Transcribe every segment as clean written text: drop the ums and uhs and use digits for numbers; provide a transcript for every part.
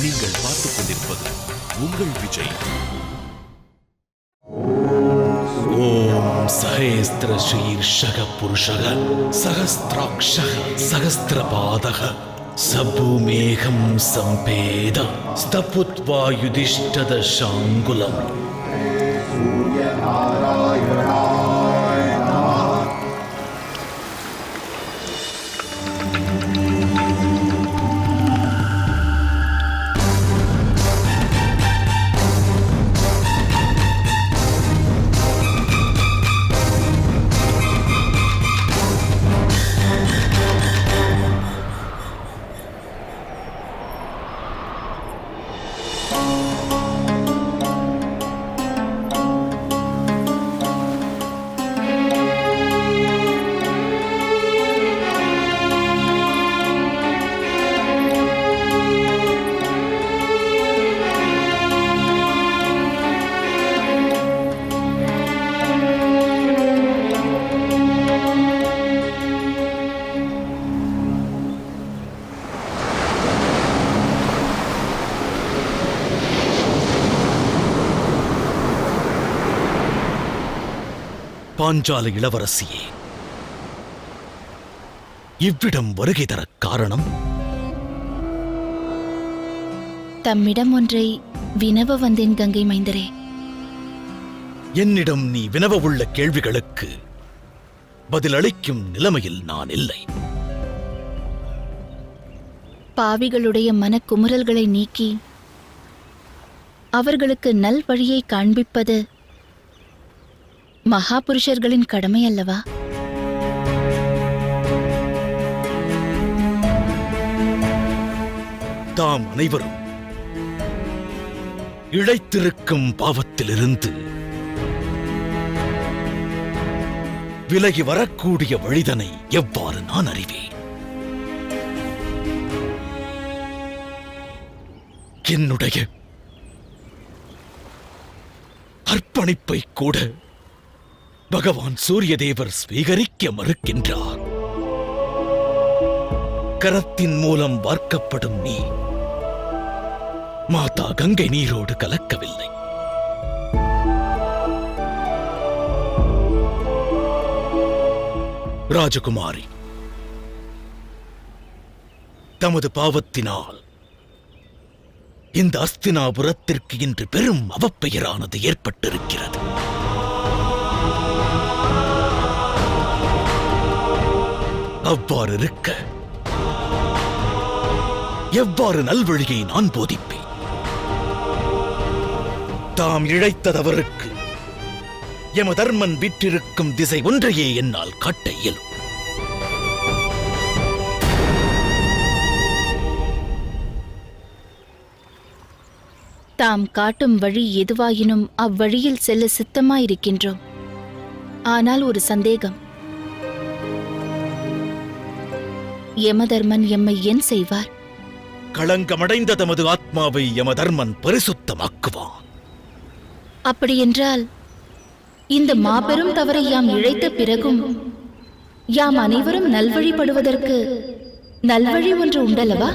நீங்கள் பார்த்துக் கொண்டிருப்பது உங்கள் விஜய். ஓம் சஹேஸ்திர ஷீர்ஷக புருஷக சஹஸ்திராக்ஷக சஹஸ்திரபாதக சபூமேகம் சம்பேத ஸ்தபுத்வா யுதிஷ்டத சாங்குலம். பாஞ்சால இளவரசியே, இவ்விடம் வருகை தர காரணம்? தம்மிடம் ஒன்றை வினவ வந்தேன் கங்கை மைந்தரே. என்னிடம் நீ வினவ உள்ள கேள்விகளுக்கு பதிலளிக்கும் நிலைமையில் நான் இல்லை. பாவிகளுடைய மனக்குமுறல்களை நீக்கி அவர்களுக்கு நல் வழியை காண்பிப்பது மகாபுருஷர்களின் கடமை அல்லவா? தாம் அனைவரும் இழைத்திருக்கும் பாவத்திலிருந்து விலகி வரக்கூடிய வழிதனை எவ்வாறு நான் அறிவேன்? என்னுடைய அர்ப்பணிப்பை கூட பகவான் சூரியதேவர் ஸ்வீகரிக்க மறுக்கின்றார். கரத்தின் மூலம் வார்க்கப்படும் நீ மாதா கங்கை நீரோடு கலக்கவில்லை. ராஜகுமாரி, தமது பாவத்தினால் இந்த அஸ்தினாபுரத்திற்கு இன்று பெரும் அவப்பெயரானது ஏற்பட்டிருக்கிறது. அவ்வாறு இருக்க எவ்வாறு நல்வழியை நான் போதிப்பேன்? தாம் இழைத்த தவறுக்கு யமதர்மன் விற்றிருக்கும் திசை ஒன்றையே என்னால் காட்ட இயலும். தாம் காட்டும் வழி எதுவாயினும் அவ்வழியில் செல்ல சித்தமாயிருக்கின்றோம். ஆனால் ஒரு சந்தேகம். யமதர்மன் எம்மை என் செய்வார்? களங்கமடைந்த தமது ஆத்மாவை யமதர்மன் பரிசுத்தமாக்குவான். அப்படியென்றால் இந்த மாபெரும் தவறை யாம் இழைத்த பிறகும் யாம் அனைவரும் நல்வழிப்படுவதற்கு நல்வழி ஒன்று உண்டல்லவா?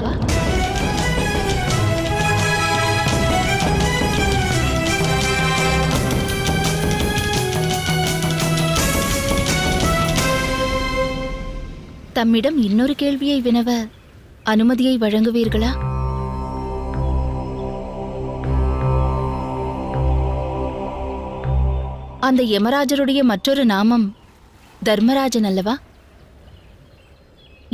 தம்மிடம் இன்னொரு கேள்வியை வினவ அனுமதியை வழங்குவீர்களா? அந்த யமராஜருடைய மற்றொரு நாமம் தர்மராஜன் அல்லவா?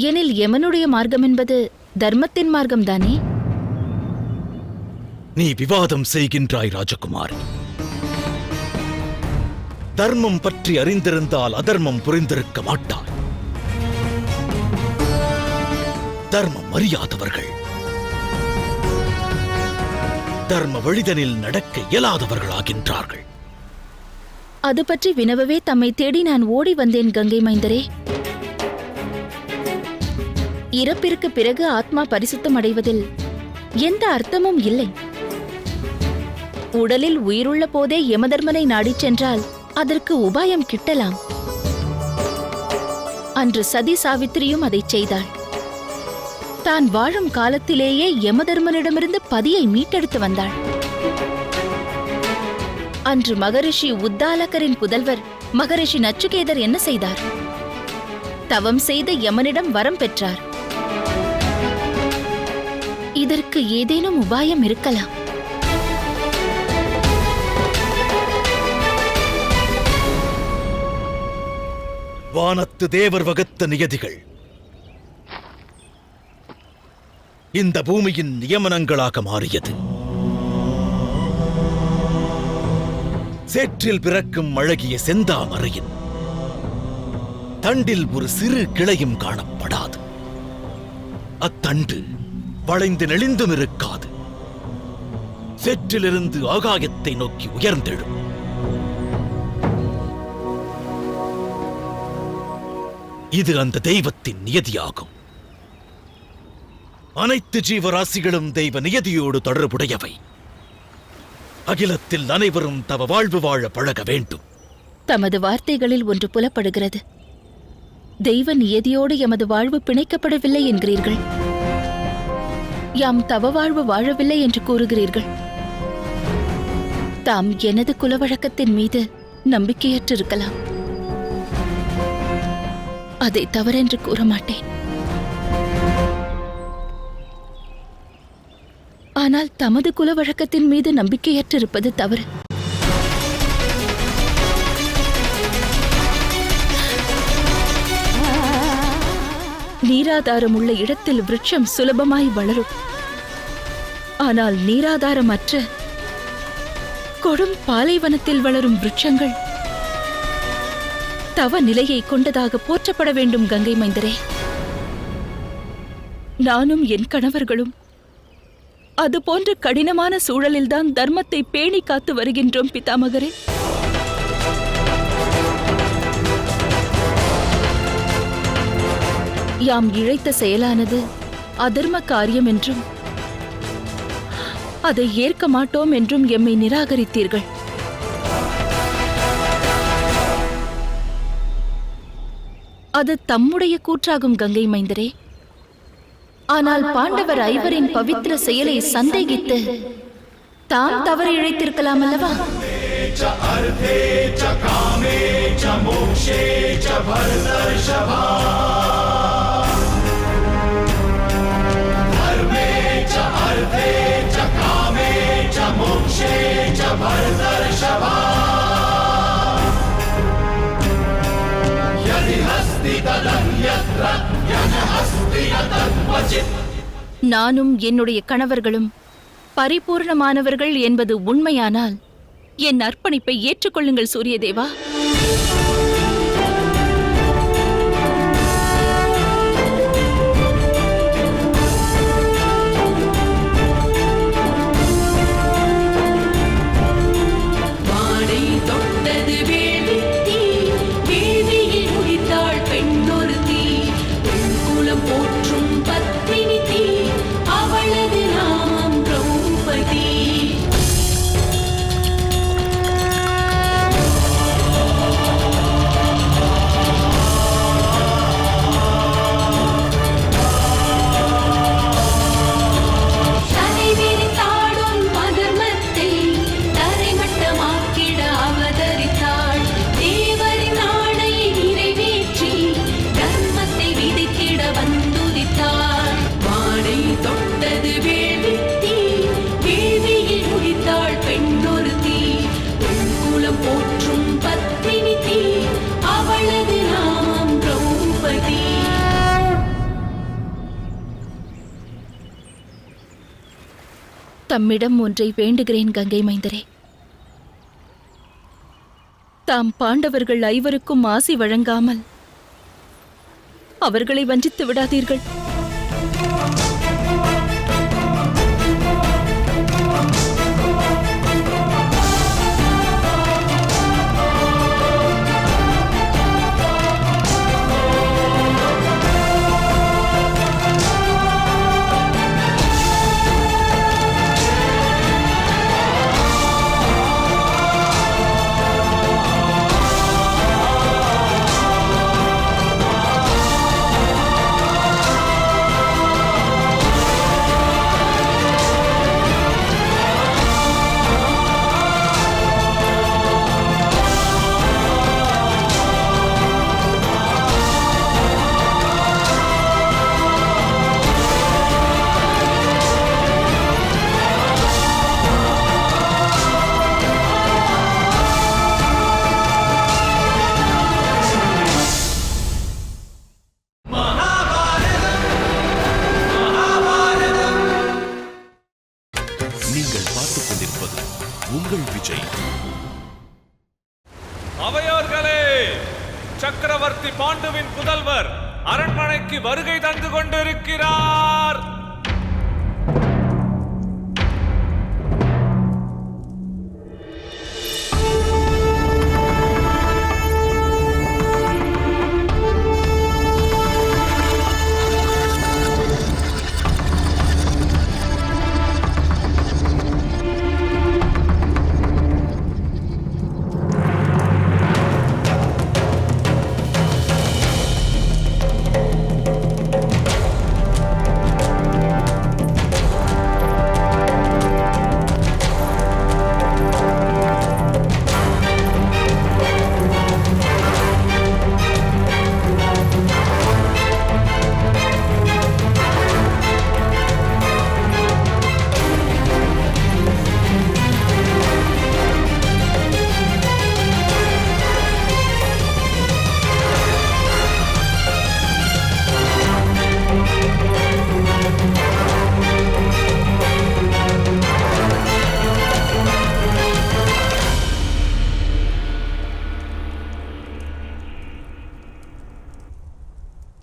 எனில் யமனுடைய மார்க்கம் என்பது தர்மத்தின் மார்க்கம்தானே? நீ விவாதம் செய்கின்றாய் ராஜகுமாரி. தர்மம் பற்றி அறிந்திருந்தால் அதர்மம் புரிந்திருக்க மாட்டாய். தர்மம் அறியாதவர்கள் தர்ம வழிதனில் நடக்க இயலாதவர்களாகின்றார்கள். அது பற்றி வினவவே தம்மை தேடி நான் ஓடி வந்தேன் கங்கை மைந்தரே. இறப்பிற்கு பிறகு ஆத்மா பரிசுத்தம் அடைவதில் எந்த அர்த்தமும் இல்லை. உடலில் உயிருள்ள போதே யமதர்மனை நாடிச் சென்றால் அதற்கு உபாயம் கிட்டலாம். அன்று சதி சாவித்திரியும் அதைச் செய்தாள். தான் வாழும் காலத்திலேயே யமதர்மனிடமிருந்து பதியை மீட்டெடுத்து வந்தாள். அன்று மகரிஷி உத்தாலகரின் புதல்வர் மகரிஷி நச்சுகேதர் என்ன செய்தார்? தவம் செய்து யமனிடம் வரம் பெற்றார். இதற்கு ஏதேனும் உபாயம் இருக்கலாம். வானத்து தேவர் வகுத்த நியதிகள் இந்த பூமியின் நியமனங்களாக மாறியது. சேற்றில் பிறக்கும் அழகிய செந்தாமரையின் தண்டில் ஒரு சிறு கிளையும் காணப்படாது. அத்தண்டு வளைந்து நெளிந்தும் இருக்காது. சேற்றிலிருந்து ஆகாயத்தை நோக்கி உயர்ந்தெழும். இது அந்த தெய்வத்தின் நியதியாகும். அனைத்து ஜீவராசிகளும் தெய்வ நியதியோடு தொடர்புடையவை. அகிலத்தில் அனைவரும் தவ வாழ்வு வாழ பழக வேண்டும். தமது வார்த்தைகளில் ஒன்று புலப்படுகிறது. தெய்வ நியதியோடு எமது வாழ்வு பிணைக்கப்படவில்லை என்கிறீர்கள். யாம் தவ வாழ்வு வாழவில்லை என்று கூறுகிறீர்கள். தாம் எனது குலவழக்கத்தின் மீது நம்பிக்கையற்றிருக்கலாம். அதை தவறென்று கூற மாட்டேன். ஆனால் தமது குல வழக்கத்தின் மீது நம்பிக்கையற்றிருப்பது தவறு. நீராதாரம் உள்ள இடத்தில் விருட்சம் சுலபமாய் வளரும். ஆனால் நீராதாரமற்ற கொடும் பாலைவனத்தில் வளரும் விருட்சங்கள் தவ நிலையை கொண்டதாக போற்றப்பட வேண்டும். கங்கை மைந்தரே, நானும் என் கணவர்களும் அதுபோன்ற கடினமான சூழலில்தான் தர்மத்தை பேணி காத்து வருகின்றோம் பிதாமகரே. யாம் இழைத்த செயலானது அதர்ம காரியம் என்றும் அதை ஏற்க மாட்டோம் என்றும் எம்மை நிராகரித்தீர்கள். அது தம்முடைய கூற்றாகும் கங்கை மைந்தரே. ஆனால் பாண்டவர் ஐவரின் பவித்திர செயலை சந்தேகித்து தாம் தவறு இழைத்திருக்கலாம் அல்லவா? நானும் என்னுடைய கணவர்களும் பரிபூர்ணமானவர்கள் என்பது உண்மையானால் என் அர்ப்பணிப்பை ஏற்றுக்கொள்ளுங்கள் சூரியதேவா. தம்மிடம் ஒன்றை வேண்டுகிறேன் கங்கை மைந்தரே. தாம் பாண்டவர்கள் ஐவருக்கும் ஆசி வழங்காமல் அவர்களை வஞ்சித்து விடாதீர்கள். நீங்கள் பார்த்துக் கொண்டிருப்பது உங்கள் விஜய். அவையோர்களே, சக்கரவர்த்தி பாண்டுவின் புதல்வர் அரண்மனைக்கு வருகை தந்து கொண்டிருக்கிறார்.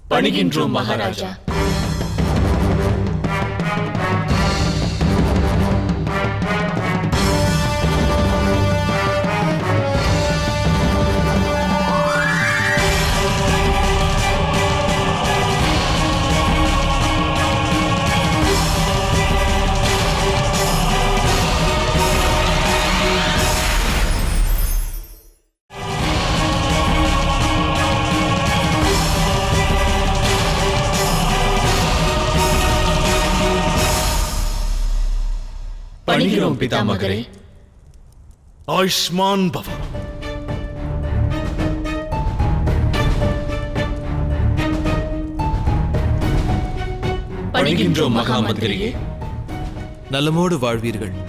பணிகின்றோம் மகாராஜா. பணிகிறோம் பிதாமகரே. ஆயுஷ்மான் பவ. பணிகின்றோம் மகாமந்திரியே. நலமோடு வாழ்வீர்கள்.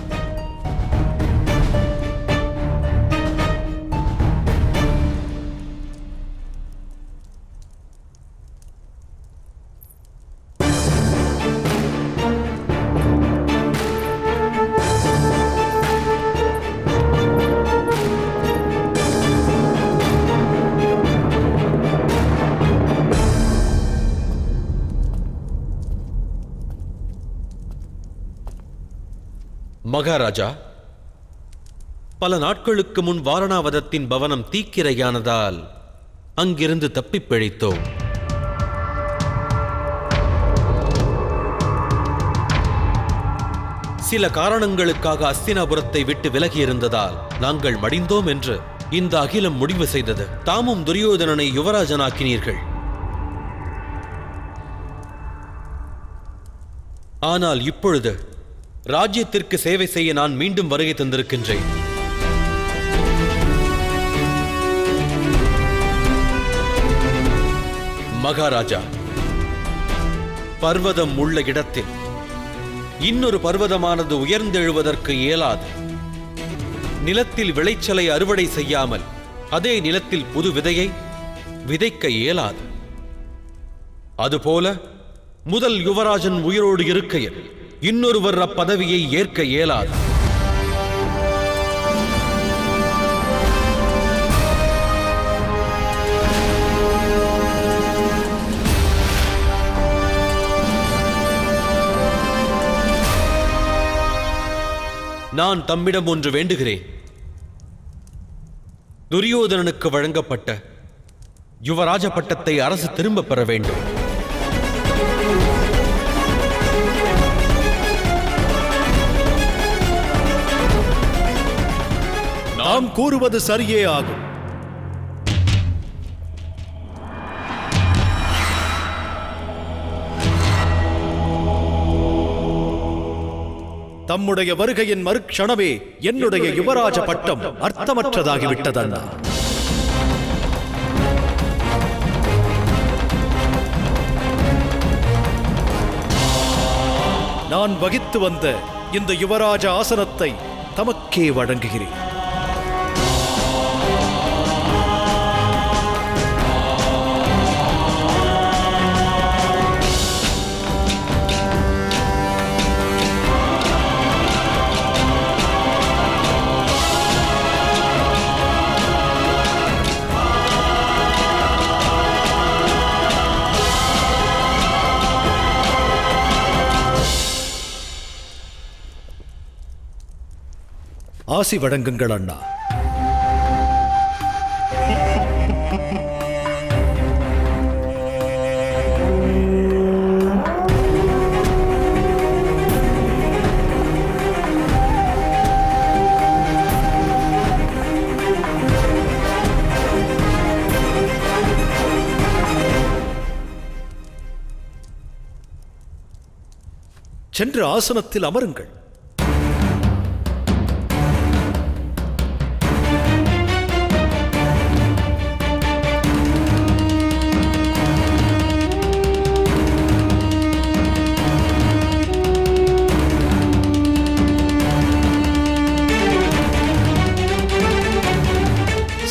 மகாராஜா, பல நாட்களுக்கு முன் வாரணாவதத்தின் பவனம் தீக்கிரையானதால் அங்கிருந்து தப்பிப் பிழைத்தோம். சில காரணங்களுக்காக அஸ்தினாபுரத்தை விட்டு விலகியிருந்ததால் நாங்கள் மடிந்தோம் என்று இந்த அகிலம் முடிவு செய்தது. தாமும் துரியோதனனை யுவராஜனாக்கினீர்கள். ஆனால் இப்பொழுது ராஜ்யத்திற்கு சேவை செய்ய நான் மீண்டும் வருகை தந்திருக்கின்றேன். மகாராஜா, பர்வதம் உள்ள இடத்தில் இன்னொரு பர்வதமானது உயர்ந்தெழுவதற்கு இயலாது. நிலத்தில் விளைச்சலை அறுவடை செய்யாமல் அதே நிலத்தில் புது விதையை விதைக்க இயலாது. அதுபோல முதல் யுவராஜன் உயிரோடு இருக்கையில் இன்னொருவர் அப்பதவியை ஏற்க இயலாது. நான் தம்மிடம் ஒன்று வேண்டுகிறேன். துரியோதனனுக்கு வழங்கப்பட்ட யுவராஜ பட்டத்தை அரசு திரும்பப் பெற வேண்டும். நாம் கூறுவது சரியே ஆகும். தம்முடைய வருகையின் மறுக்ஷணமே என்னுடைய யுவராஜ பட்டம் அர்த்தமற்றதாகிவிட்டதண்ணா. நான் வகித்து வந்த இந்த யுவராஜ ஆசனத்தை தமக்கே வழங்குகிறேன். ஆசி வழங்குங்கள் அண்ணா. சென்று ஆசனத்தில் அமருங்கள்.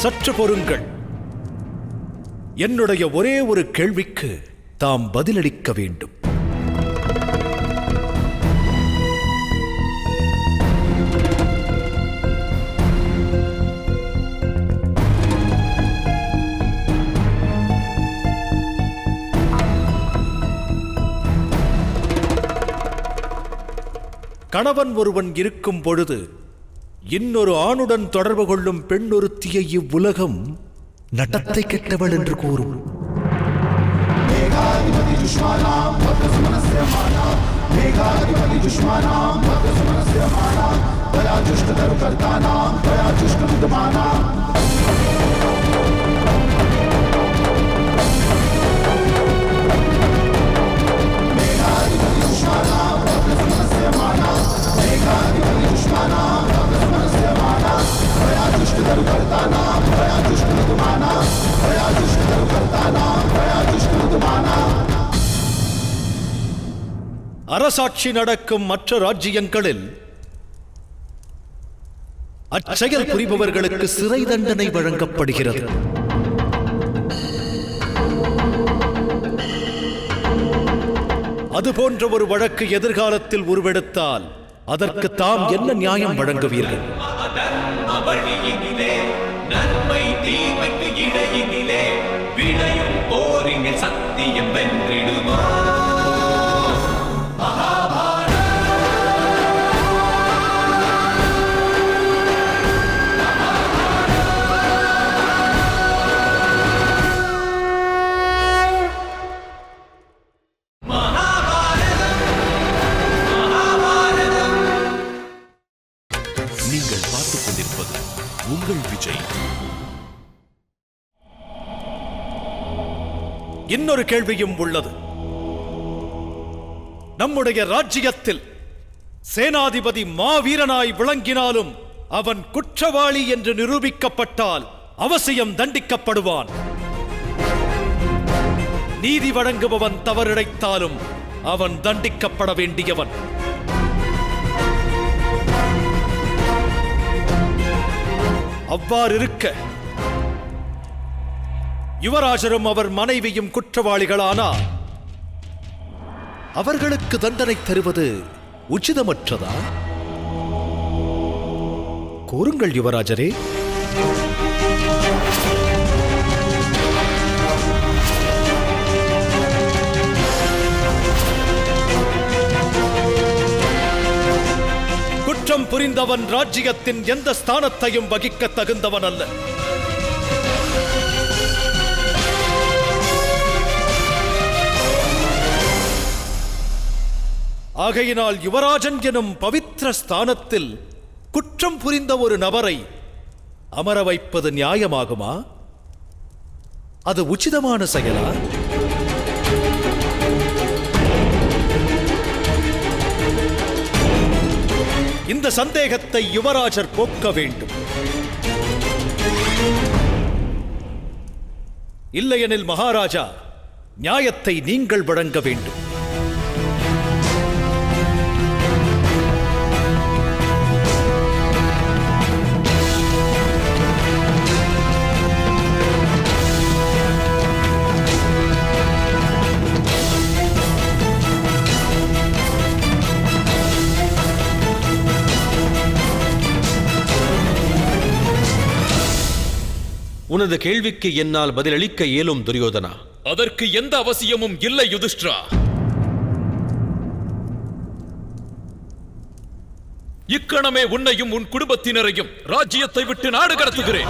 சற்று பொறுங்கள். என்னுடைய ஒரே ஒரு கேள்விக்கு தாம் பதிலளிக்க வேண்டும். கணவன் ஒருவன் இருக்கும் பொழுது இன்னொரு ஆணுடன் தொடர்பு கொள்ளும் பெண் ஒருத்தியை இவ்வுலகம் நடத்தை கெட்டவள் என்று கூறும். அரசாட்சி நடக்கும் மற்ற ராஜ்யங்களில் அச்செயல் புரிபவர்களுக்கு சிறை தண்டனை வழங்கப்படுகிறது. அதுபோன்ற ஒரு வழக்கு எதிர்காலத்தில் உருவெடுத்தால் அதற்கு தாம் என்ன நியாயம் வழங்குவீர்கள்? நன்மை தீமைக்கு இடையினிலே விளையும் போரினில் சத்தியம் வென்றிடுமா? நீங்கள் பார்த்துக் கொண்டிருப்பது உங்கள் விஜய். இன்னொரு கேள்வியும் உள்ளது. நம்முடைய ராஜ்யத்தில் சேனாதிபதி மாவீரனாய் விளங்கினாலும் அவன் குற்றவாளி என்று நிரூபிக்கப்பட்டால் அவசியம் தண்டிக்கப்படுவான். நீதி வழங்குபவன் தவறிழைத்தாலும் அவன் தண்டிக்கப்பட வேண்டியவன். அவ்வாறிருக்க யுவராஜரும் அவர் மனைவியும் குற்றவாளிகளானால் அவர்களுக்கு தண்டனை தருவது உச்சிதமற்றதா? கூறுங்கள் யுவராஜரே. குற்றம் புரிந்தவன் ராஜ்யத்தின் எந்த ஸ்தானத்தையும் வகிக்க தகுந்தவன் அல்ல. ஆகையினால் யுவராஜன் எனும் பவித்திர ஸ்தானத்தில் குற்றம் புரிந்த ஒரு நபரை அமர வைப்பது நியாயமாகுமா? அது உச்சிதமான செயலா? இந்த சந்தேகத்தை யுவராஜர் போக்க வேண்டும். இல்லையெனில் மகாராஜா, நியாயத்தை நீங்கள் வழங்க வேண்டும். உனது கேள்விக்கு என்னால் பதிலளிக்க இயலும் துரியோதனா. அதற்கு எந்த அவசியமும் இல்லை யுதிஷ்டிரா. இக்கணமே உன்னையும் உன் குடும்பத்தினரையும் ராஜ்யத்தை விட்டு நாடு கடத்துகிறேன்.